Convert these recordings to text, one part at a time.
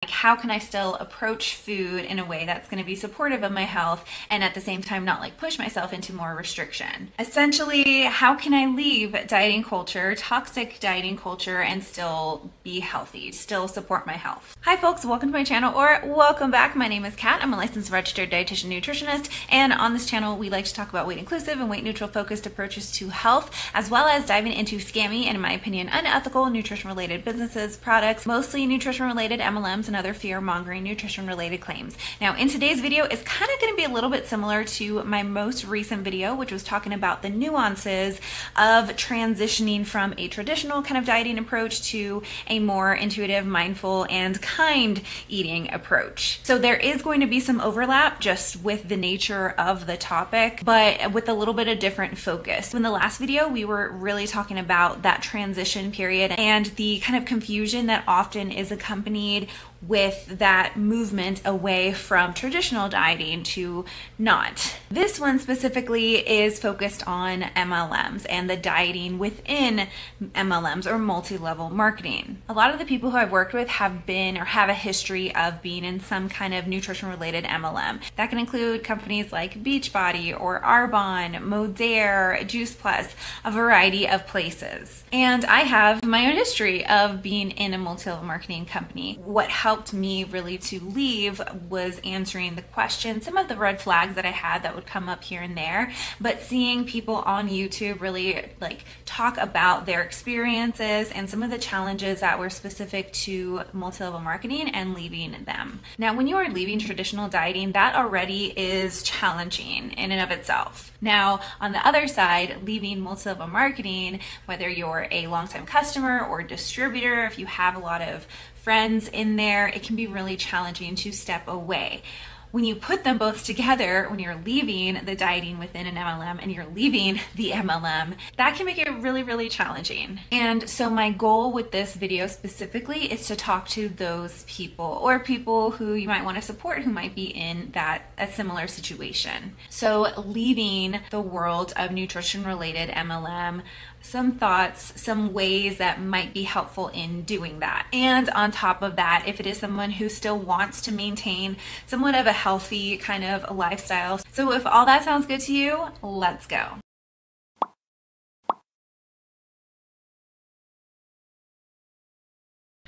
Like, how can I still approach food in a way that's going to be supportive of my health and at the same time not like push myself into more restriction? Essentially, how can I leave dieting culture, toxic dieting culture, and still be healthy, still support my health? Hi folks, welcome to my channel, or welcome back. My name is Kat. I'm a licensed registered dietitian nutritionist, and on this channel we like to talk about weight inclusive and weight neutral focused approaches to health, as well as diving into scammy and, in my opinion, unethical nutrition related businesses, products, mostly nutrition related MLMs, and other fear-mongering nutrition-related claims. Now, in today's video, it's kind of going to be a little bit similar to my most recent video, which was talking about the nuances of transitioning from a traditional kind of dieting approach to a more intuitive, mindful, and kind eating approach. So there is going to be some overlap just with the nature of the topic, but with a little bit of different focus. In the last video, we were really talking about that transition period and the kind of confusion that often is accompanied with that movement away from traditional dieting to not. This one specifically is focused on MLMs and the dieting within MLMs, or multi-level marketing. A lot of the people who I've worked with have been or have a history of being in some kind of nutrition related MLM. That can include companies like Beachbody or Arbonne, Modere, Juice Plus, a variety of places. And I have my own history of being in a multi-level marketing company. What helped me really to leave was answering the questions, some of the red flags that I had that would come up here and there, but seeing people on YouTube really like talk about their experiences and some of the challenges that were specific to multi-level marketing and leaving them. Now, when you are leaving traditional dieting, that already is challenging in and of itself. Now, on the other side, leaving multi-level marketing, whether you're a longtime customer or distributor, if you have a lot of friends in there, it can be really challenging to step away. When you put them both together, when you're leaving the dieting within an MLM and you're leaving the MLM, that can make it really, really challenging. And so my goal with this video specifically is to talk to those people, or people who you might want to support who might be in a similar situation. So leaving the world of nutrition related MLM, some thoughts, some ways that might be helpful in doing that. And on top of that, if it is someone who still wants to maintain somewhat of a healthy kind of lifestyle. So if all that sounds good to you, let's go.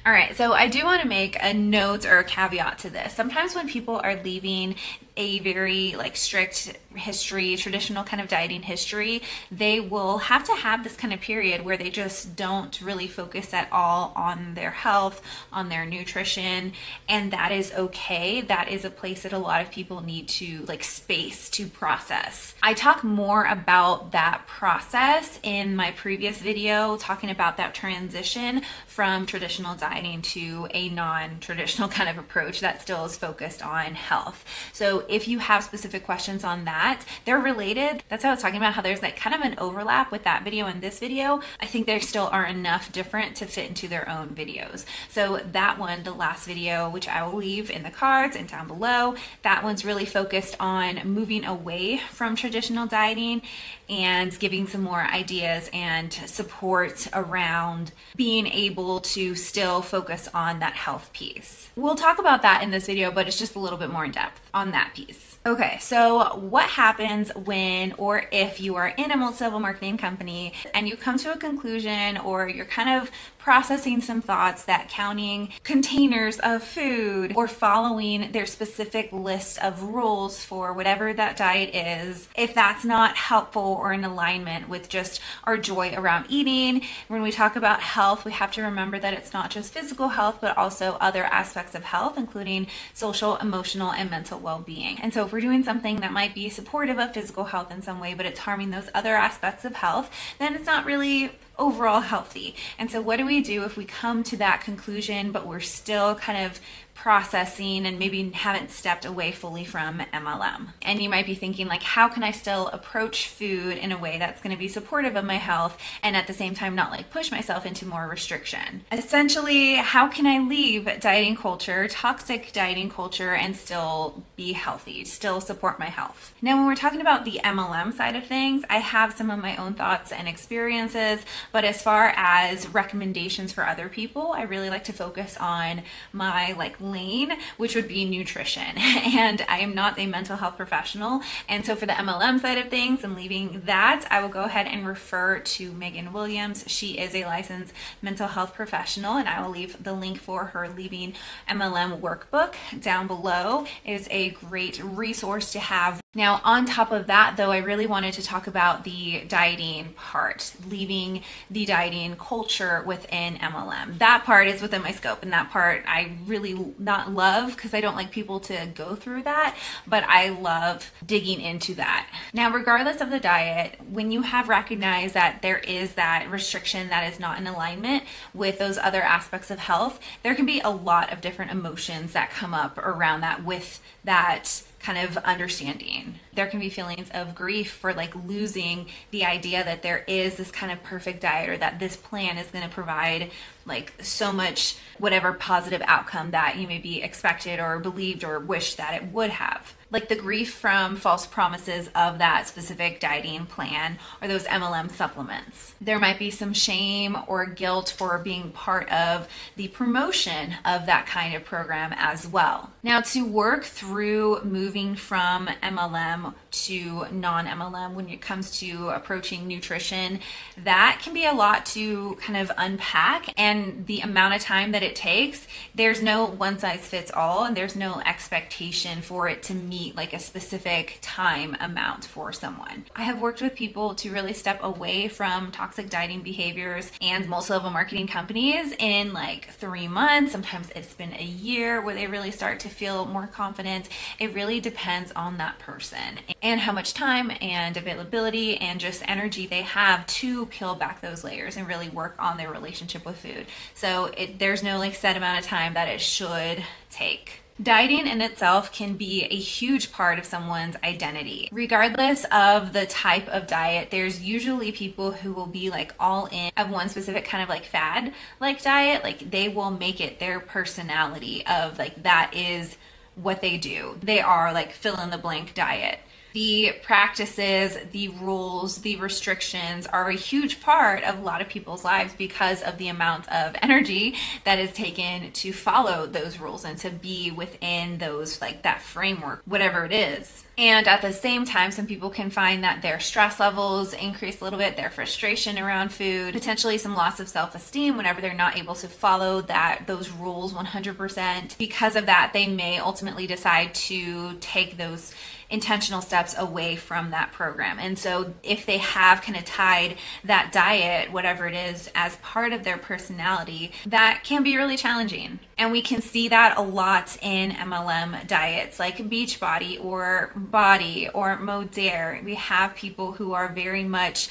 All right, so I do want to make a note or a caveat to this. Sometimes when people are leaving a very like strict history, traditional kind of dieting history, they will have to have this kind of period where they just don't really focus at all on their health, on their nutrition, and that is okay. That is a place that a lot of people need to like space to process. I talk more about that process in my previous video, talking about that transition from traditional dieting to a non-traditional kind of approach that still is focused on health. So if you have specific questions on that, they're related. That's how I was talking about how there's like kind of an overlap with that video and this video. I think there still are enough different to fit into their own videos. So that one, the last video, which I will leave in the cards and down below, that one's really focused on moving away from traditional dieting and giving some more ideas and support around being able to still focus on that health piece. We'll talk about that in this video, but it's just a little bit more in depth on that piece. Okay, so what happens when or if you are in a multi-level marketing company and you come to a conclusion, or you're kind of processing some thoughts that counting containers of food or following their specific list of rules for whatever that diet is, if that's not helpful or in alignment with just our joy around eating. When we talk about health, we have to remember that it's not just physical health, but also other aspects of health, including social, emotional, and mental well-being. And so if we're doing something that might be supportive of physical health in some way, but it's harming those other aspects of health, then it's not really overall healthy. And so what do we do if we come to that conclusion, but we're still kind of processing and maybe haven't stepped away fully from MLM? And you might be thinking like, how can I still approach food in a way that's going to be supportive of my health and at the same time not like push myself into more restriction? Essentially, how can I leave dieting culture, toxic dieting culture, and still be healthy, still support my health? Now, when we're talking about the MLM side of things, I have some of my own thoughts and experiences, but as far as recommendations for other people, I really like to focus on my like lane, which would be nutrition. And I am not a mental health professional. And so for the MLM side of things and leaving that, I will go ahead and refer to Megan Williams. She is a licensed mental health professional, and I will leave the link for her Leaving MLM workbook down below. It is a great resource to have. Now, on top of that, though, I really wanted to talk about the dieting part, leaving the dieting culture within MLM. That part is within my scope, and that part I really not love because I don't like people to go through that, but I love digging into that. Now, regardless of the diet, when you have recognized that there is that restriction that is not in alignment with those other aspects of health, there can be a lot of different emotions that come up around that with that kind of understanding. There can be feelings of grief for like losing the idea that there is this kind of perfect diet, or that this plan is going to provide like so much whatever positive outcome that you maybe expected or believed or wished that it would have. Like the grief from false promises of that specific dieting plan or those MLM supplements. There might be some shame or guilt for being part of the promotion of that kind of program as well. Now, to work through moving from MLM to non-MLM when it comes to approaching nutrition, that can be a lot to kind of unpack, and the amount of time that it takes, there's no one size fits all, and there's no expectation for it to meet like a specific time amount for someone. I have worked with people to really step away from toxic dieting behaviors and multi-level marketing companies in like 3 months. Sometimes it's been a year where they really start to feel more confident. It really depends on that person and how much time and availability and just energy they have to peel back those layers and really work on their relationship with food. So there's no like set amount of time that it should take. Dieting in itself can be a huge part of someone's identity. Regardless of the type of diet, there's usually people who will be like all in of one specific kind of like fad like diet. Like they will make it their personality of like that is what they do. They are like fill in the blank diet. The practices, the rules, the restrictions are a huge part of a lot of people's lives because of the amount of energy that is taken to follow those rules and to be within those, like that framework, whatever it is. And at the same time, some people can find that their stress levels increase a little bit, their frustration around food, potentially some loss of self-esteem whenever they're not able to follow those rules 100%. Because of that, they may ultimately decide to take those intentional steps away from that program. And so if they have kind of tied that diet, whatever it is, as part of their personality, that can be really challenging. And we can see that a lot in MLM diets like Beachbody or Body or Modere. We have people who are very much,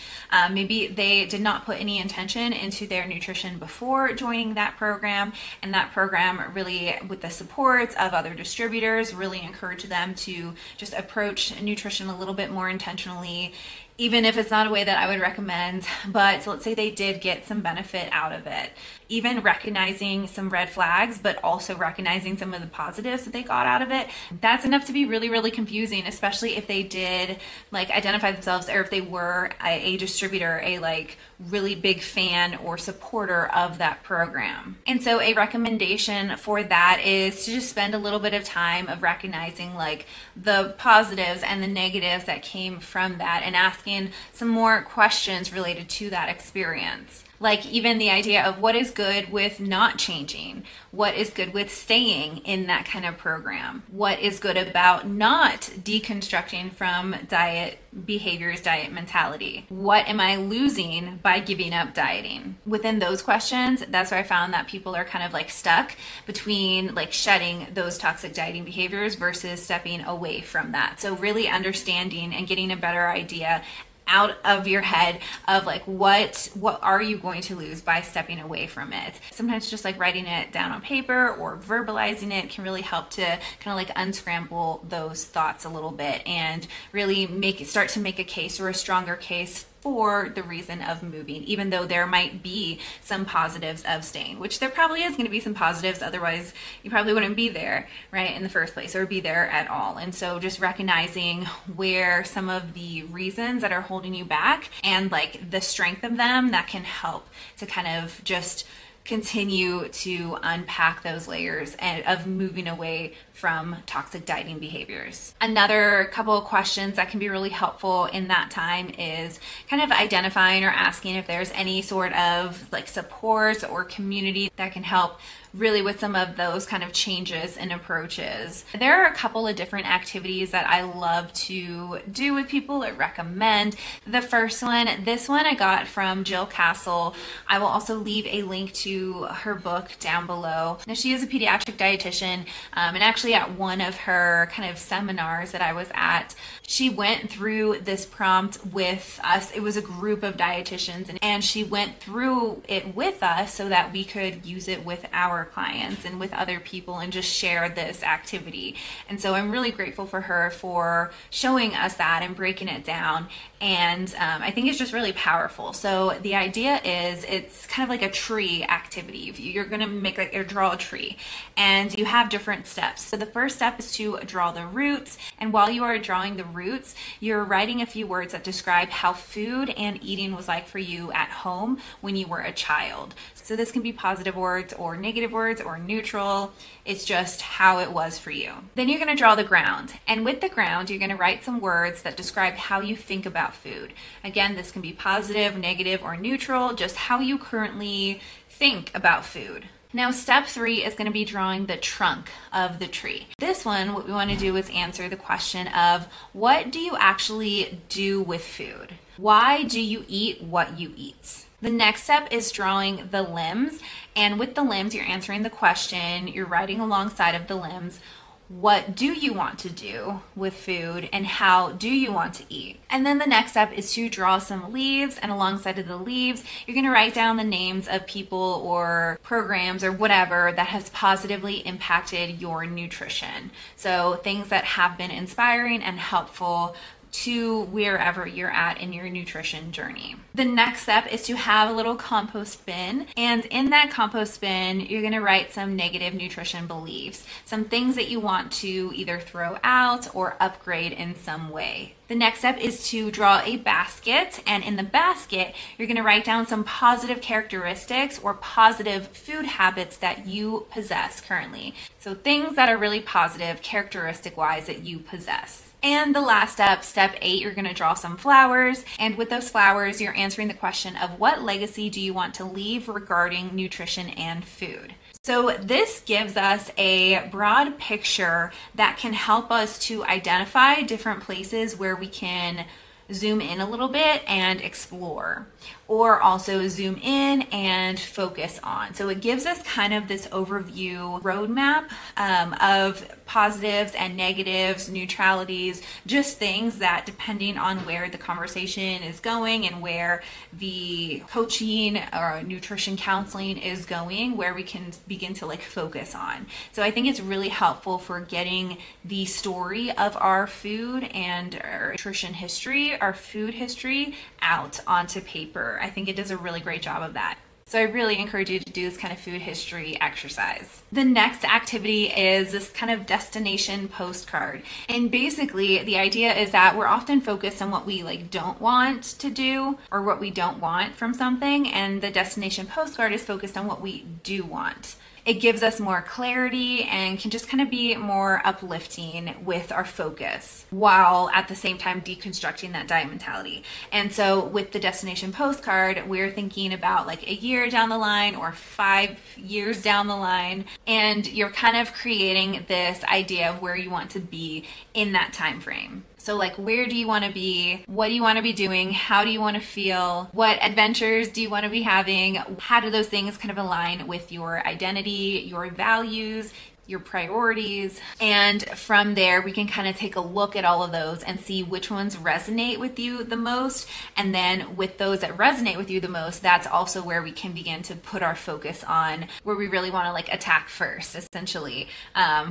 maybe they did not put any intention into their nutrition before joining that program. And that program really, with the supports of other distributors, really encourage them to just approach nutrition a little bit more intentionally, even if it's not a way that I would recommend. But let's say they did get some benefit out of it. Even recognizing some red flags, but also recognizing some of the positives that they got out of it, that's enough to be really, really confusing, especially if they did like identify themselves, or if they were a distributor, a like really big fan or supporter of that program. And so a recommendation for that is to just spend a little bit of time of recognizing like the positives and the negatives that came from that, and asking some more questions related to that experience. Like even the idea of what is good with not changing, what is good with staying in that kind of program, what is good about not deconstructing from diet behaviors, diet mentality, what am I losing by giving up dieting? Within those questions, that's where I found that people are kind of like stuck between like shedding those toxic dieting behaviors versus stepping away from that. So really understanding and getting a better idea out of your head of like what are you going to lose by stepping away from it. Sometimes just like writing it down on paper or verbalizing it can really help to kind of like unscramble those thoughts a little bit and really start to make a case or a stronger case for the reason of moving, even though there might be some positives of staying, which there probably is going to be some positives. Otherwise, you probably wouldn't be there, right, in the first place, or be there at all. And so just recognizing where some of the reasons that are holding you back and like the strength of them, that can help to kind of just continue to unpack those layers and of moving away from toxic dieting behaviors. Another couple of questions that can be really helpful in that time is kind of identifying or asking if there's any sort of like support or community that can help really with some of those kind of changes and approaches. There are a couple of different activities that I love to do with people or recommend. The first one, this one I got from Jill Castle. I will also leave a link to her book down below. Now, she is a pediatric dietitian, and actually at one of her kind of seminars that I was at, she went through this prompt with us. It was a group of dietitians, and she went through it with us so that we could use it with our clients and with other people and just share this activity. And so I'm really grateful for her for showing us that and breaking it down. And I think it's just really powerful. So the idea is it's kind of like a tree activity. You're going to make like or draw a tree, and you have different steps. So the first step is to draw the roots, and while you are drawing the roots, you're writing a few words that describe how food and eating was like for you at home when you were a child. So this can be positive words or negative words or neutral. It's just how it was for you. Then you're going to draw the ground, and with the ground you're going to write some words that describe how you think about food. Again, this can be positive, negative, or neutral, just how you currently think about food. Now, step 3 is going to be drawing the trunk of the tree. This one, what we want to do is answer the question of what do you actually do with food? Why do you eat what you eat? The next step is drawing the limbs, and with the limbs you're answering the question, you're writing alongside of the limbs, what do you want to do with food and how do you want to eat? And then the next step is to draw some leaves, and alongside of the leaves you're going to write down the names of people or programs or whatever that has positively impacted your nutrition. So things that have been inspiring and helpful to wherever you're at in your nutrition journey. The next step is to have a little compost bin, and in that compost bin you're going to write some negative nutrition beliefs, some things that you want to either throw out or upgrade in some way. The next step is to draw a basket, and in the basket you're going to write down some positive characteristics or positive food habits that you possess currently. So things that are really positive characteristic wise that you possess. And the last step, step 8, you're going to draw some flowers, and with those flowers you're answering the question of what legacy do you want to leave regarding nutrition and food. So this gives us a broad picture that can help us to identify different places where we can zoom in a little bit and explore, or also zoom in and focus on. So it gives us kind of this overview roadmap of positives and negatives, neutralities, just things that depending on where the conversation is going and where the coaching or nutrition counseling is going, where we can begin to like focus on. So I think it's really helpful for getting the story of our food and our nutrition history, our food history out onto paper. I think it does a really great job of that. So I really encourage you to do this kind of food history exercise. The next activity is this kind of destination postcard. And basically the idea is that we're often focused on what we like don't want to do or what we don't want from something, and the destination postcard is focused on what we do want. It gives us more clarity and can just kind of be more uplifting with our focus while at the same time deconstructing that diet mentality. And so with the destination postcard, we're thinking about like a year down the line or 5 years down the line, and you're kind of creating this idea of where you want to be in that time frame. So like, where do you want to be? What do you want to be doing? How do you want to feel? What adventures do you want to be having? How do those things kind of align with your identity, your values, your priorities? And from there we can kind of take a look at all of those and see which ones resonate with you the most, and then with those that resonate with you the most, that's also where we can begin to put our focus on where we really want to like attack first, essentially.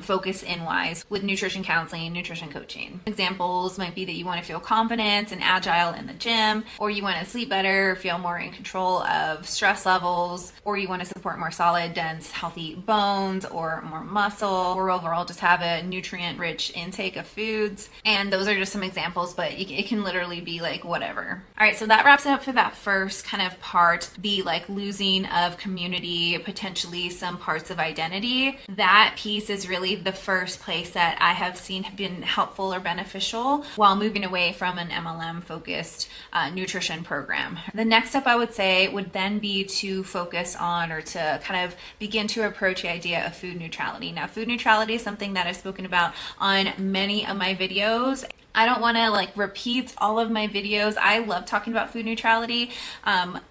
Focus in wise with nutrition counseling, nutrition coaching. Examples might be that you want to feel confident and agile in the gym, or you want to sleep better, feel more in control of stress levels, or you want to support more solid, dense, healthy bones or more muscle muscle, or overall just have a nutrient-rich intake of foods. And those are just some examples, but it can literally be like whatever. All right, so that wraps it up for that first kind of part, the like losing of community, potentially some parts of identity. That piece is really the first place that I have seen have been helpful or beneficial while moving away from an MLM focused nutrition program. The next step I would say would then be to focus on, or to kind of begin to approach, the idea of food neutrality. Now, food neutrality is something that I've spoken about on many of my videos. I don't want to like repeat all of my videos. I love talking about food neutrality, but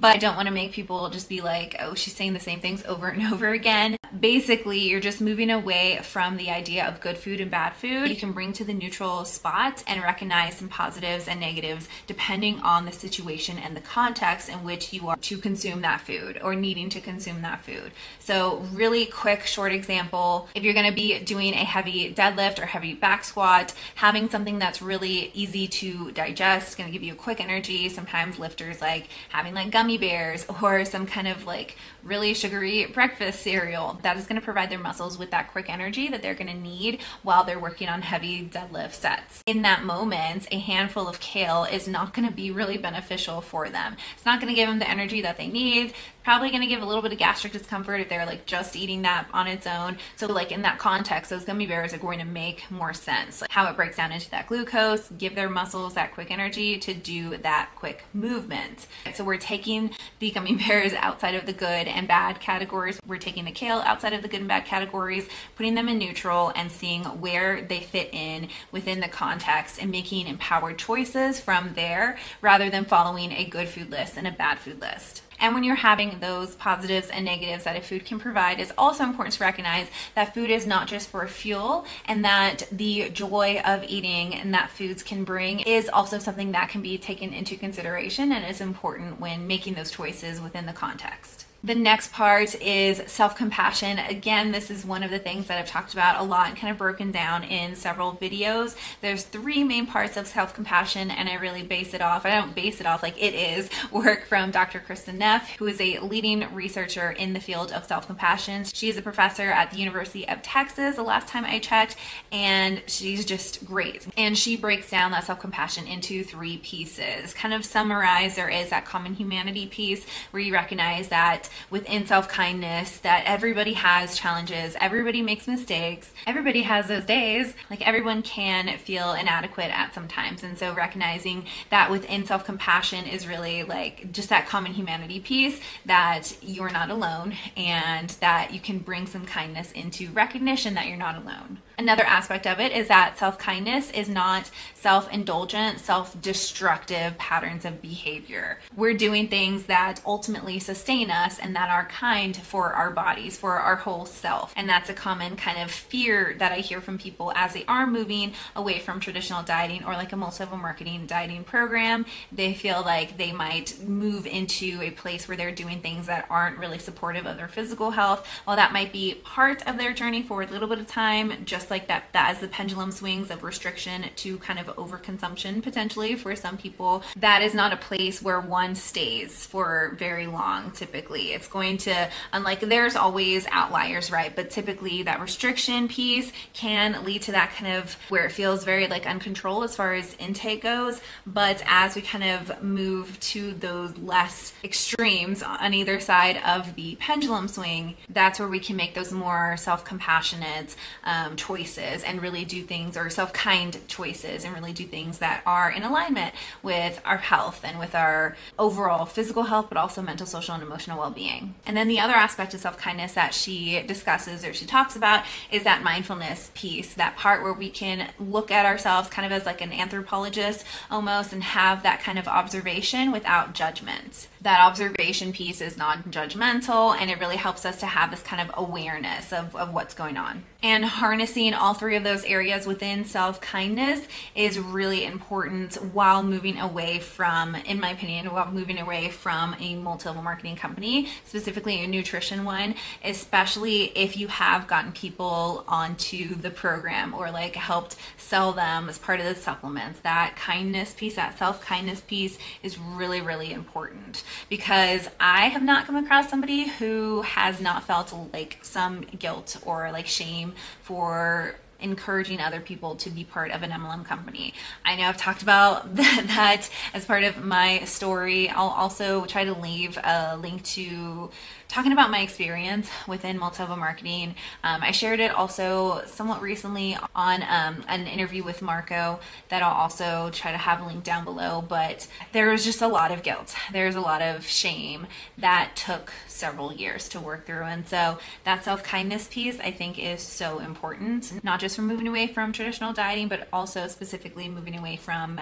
I don't want to make people just be like, oh, she's saying the same things over and over again. Basically, you're just moving away from the idea of good food and bad food. You can bring to the neutral spot and recognize some positives and negatives depending on the situation and the context in which you are to consume that food or needing to consume that food. So really quick, short example, if you're going to be doing a heavy deadlift or heavy back squat, having something that's really easy to digest, going to give you a quick energy. Sometimes lifters like having like gummy bears or some kind of like really sugary breakfast cereal that is going to provide their muscles with that quick energy that they're going to need while they're working on heavy deadlift sets. In that moment, a handful of kale is not going to be really beneficial for them. It's not going to give them the energy that they need. Probably going to give a little bit of gastric discomfort if they're like just eating that on its own. So like in that context, those gummy bears are going to make more sense. Like how it breaks down into that glucose, give their muscles that quick energy to do that quick movement. So we're taking the gummy bears outside of the good and bad categories. We're taking the kale outside of the good and bad categories, putting them in neutral and seeing where they fit in within the context and making empowered choices from there rather than following a good food list and a bad food list. And when you're having those positives and negatives that a food can provide, it's also important to recognize that food is not just for fuel, and that the joy of eating and that foods can bring is also something that can be taken into consideration and is important when making those choices within the context. The next part is self-compassion. Again, this is one of the things that I've talked about a lot and kind of broken down in several videos. There's three main parts of self-compassion, and I really base it off. I don't base it off, like it is work from Dr. Kristen Neff, who is a leading researcher in the field of self-compassion. She's a professor at the University of Texas, the last time I checked, and she's just great. And she breaks down that self-compassion into three pieces. Kind of summarize, there is that common humanity piece where you recognize that within self-kindness that everybody has challenges, everybody makes mistakes, everybody has those days, like everyone can feel inadequate at some times. And so recognizing that within self-compassion is really like just that common humanity piece, that you're not alone and that you can bring some kindness into recognition that you're not alone. Another aspect of it is that self-kindness is not self-indulgent, self-destructive patterns of behavior. We're doing things that ultimately sustain us and that are kind for our bodies, for our whole self. And that's a common kind of fear that I hear from people as they are moving away from traditional dieting or like a multi-level marketing dieting program. They feel like they might move into a place where they're doing things that aren't really supportive of their physical health. While that might be part of their journey for a little bit of time, just like that as the pendulum swings of restriction to kind of overconsumption potentially for some people, that is not a place where one stays for very long. Typically it's going to, unlike there's always outliers, right? But typically that restriction piece can lead to that kind of where it feels very like uncontrolled as far as intake goes. But as we kind of move to those less extremes on either side of the pendulum swing, that's where we can make those more self-compassionate choices and really do things, or self-kind choices, and really do things that are in alignment with our health and with our overall physical health, but also mental, social, and emotional well-being. And then the other aspect of self-kindness that she discusses or she talks about is that mindfulness piece, that part where we can look at ourselves kind of as like an anthropologist almost and have that kind of observation without judgment. That observation piece is non-judgmental, and it really helps us to have this kind of awareness of what's going on. And harnessing all three of those areas within self-kindness is really important while moving away from, in my opinion, while moving away from a multi-level marketing company company, specifically a nutrition one, especially if you have gotten people onto the program or like helped sell them as part of the supplements. That kindness piece, that self-kindness piece is really, really important, because I have not come across somebody who has not felt like some guilt or like shame for encouraging other people to be part of an MLM company. I know I've talked about that as part of my story. I'll also try to leave a link to talking about my experience within multi-level marketing. I shared it also somewhat recently on an interview with Marco that I'll also try to have a link down below, but there was just a lot of guilt. There's a lot of shame that took several years to work through. And so that self-kindness piece I think is so important, not just for moving away from traditional dieting, but also specifically moving away from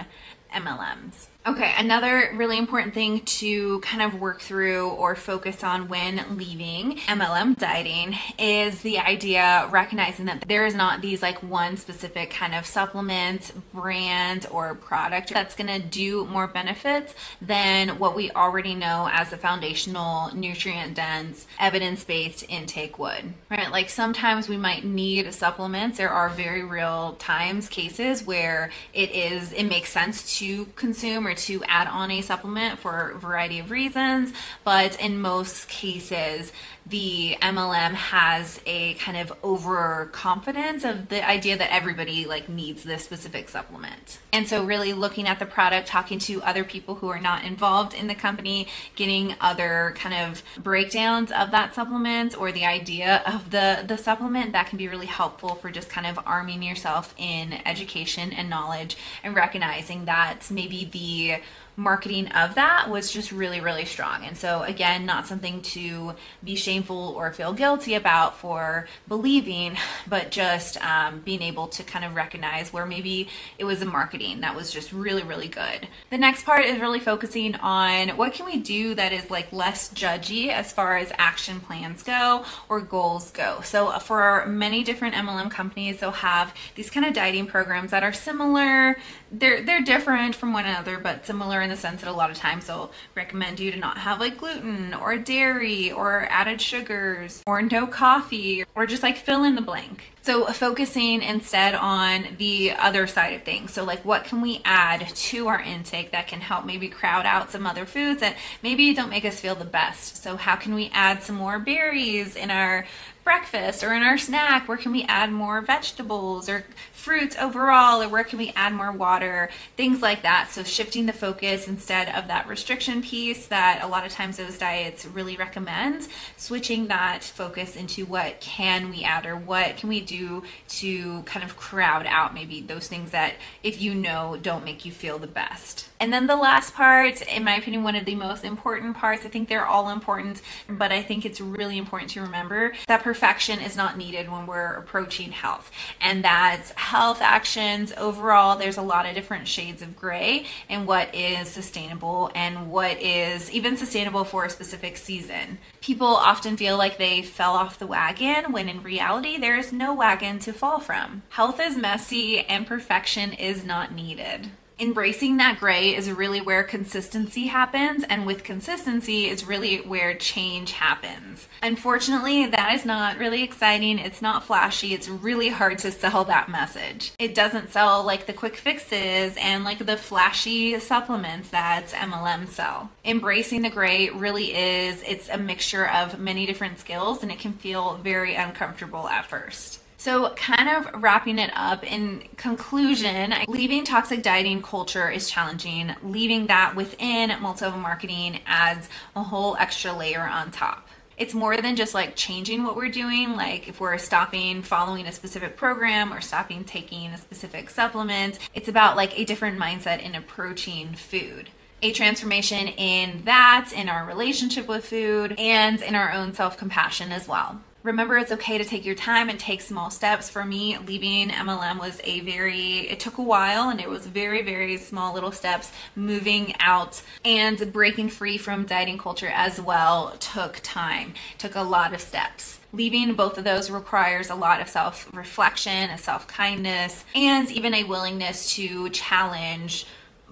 MLMs. Okay, another really important thing to kind of work through or focus on when leaving MLM dieting is the idea, recognizing that there is not these like one specific kind of supplement, brand, or product that's gonna do more benefits than what we already know as the foundational, nutrient-dense, evidence-based intake would, right? Like sometimes we might need supplements. There are very real times, cases where it makes sense to consume or to add on a supplement for a variety of reasons, but in most cases the MLM has a kind of overconfidence of the idea that everybody like needs this specific supplement. And so really looking at the product, talking to other people who are not involved in the company, getting other kind of breakdowns of that supplement or the idea of the supplement, that can be really helpful for just kind of arming yourself in education and knowledge and recognizing that maybe the marketing of that was just really, really strong. And so again, not something to be shameful or feel guilty about for believing, but just being able to kind of recognize where maybe it was the marketing that was just really, really good. The next part is really focusing on what can we do that is like less judgy as far as action plans go or goals go. So for many different MLM companies, they'll have these kind of dieting programs that are similar. They're different from one another, but similar in the sense that a lot of times they'll recommend you to not have like gluten or dairy or added sugars or no coffee or just like fill in the blank. So focusing instead on the other side of things. So like what can we add to our intake that can help maybe crowd out some other foods that maybe don't make us feel the best. So how can we add some more berries in our breakfast or in our snack? Where can we add more vegetables or fruits overall, or where can we add more water, things like that. So shifting the focus instead of that restriction piece that a lot of times those diets really recommend, switching that focus into what can we add or what can we do to kind of crowd out maybe those things that, if you know, don't make you feel the best. And then the last part, in my opinion, one of the most important parts, I think they're all important, but I think it's really important to remember that perfection is not needed when we're approaching health. And that health actions overall, there's a lot of different shades of gray in what is sustainable and what is even sustainable for a specific season. People often feel like they fell off the wagon when in reality there is no wagon to fall from. Health is messy and perfection is not needed. Embracing that gray is really where consistency happens, and with consistency is really where change happens. Unfortunately, that is not really exciting. It's not flashy. It's really hard to sell that message. It doesn't sell like the quick fixes and like the flashy supplements that MLM sell. Embracing the gray really is, it's a mixture of many different skills, and it can feel very uncomfortable at first. So kind of wrapping it up, in conclusion, leaving toxic dieting culture is challenging. Leaving that within multi-level marketing adds a whole extra layer on top. It's more than just like changing what we're doing, like if we're stopping following a specific program or stopping taking a specific supplement. It's about like a different mindset in approaching food. A transformation in that, in our relationship with food, and in our own self-compassion as well. Remember, it's okay to take your time and take small steps. For me, leaving MLM was it took a while, and it was very, very small little steps. Moving out and breaking free from dieting culture as well took time, took a lot of steps. Leaving both of those requires a lot of self-reflection, a self-kindness, and even a willingness to challenge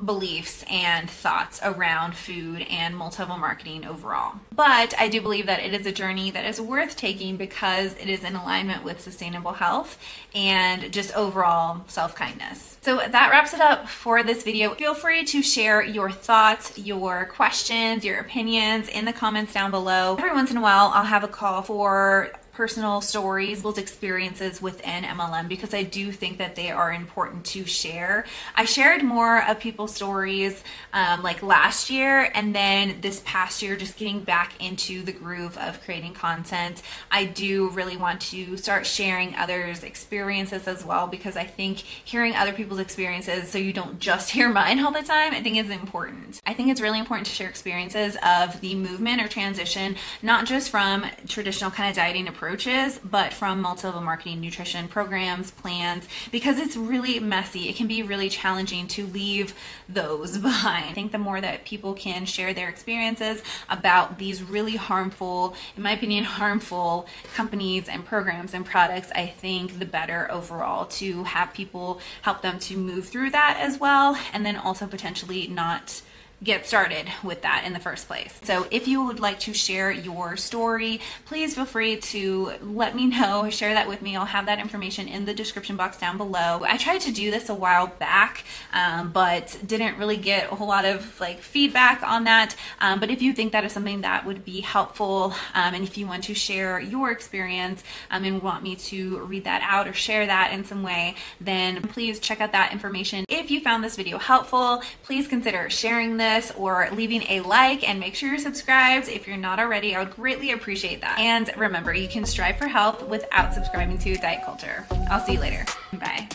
beliefs and thoughts around food and multi-level marketing overall. But I do believe that it is a journey that is worth taking because it is in alignment with sustainable health and just overall self-kindness. So that wraps it up for this video. Feel free to share your thoughts, your questions, your opinions in the comments down below. Every once in a while, I'll have a call for personal stories, people's experiences within MLM, because I do think that they are important to share. I shared more of people's stories like last year, and then this past year, just getting back into the groove of creating content. I do really want to start sharing others' experiences as well, because I think hearing other people's experiences so you don't just hear mine all the time, I think is important. I think it's really important to share experiences of the movement or transition, not just from traditional kind of dieting approaches, but from multi-level marketing, nutrition programs, plans, because it's really messy. It can be really challenging to leave those behind. I think the more that people can share their experiences about these really harmful, in my opinion, harmful companies and programs and products, I think the better overall, to have people help them to move through that as well, and then also potentially not get started with that in the first place. So if you would like to share your story, please feel free to let me know, share that with me. I'll have that information in the description box down below. I tried to do this a while back, but didn't really get a whole lot of feedback on that. But if you think that is something that would be helpful, and if you want to share your experience and want me to read that out or share that in some way, then please check out that information. If you found this video helpful, please consider sharing this or leaving a like, and make sure you're subscribed if you're not already. I would greatly appreciate that. And remember, you can strive for health without subscribing to diet culture. I'll see you later. Bye.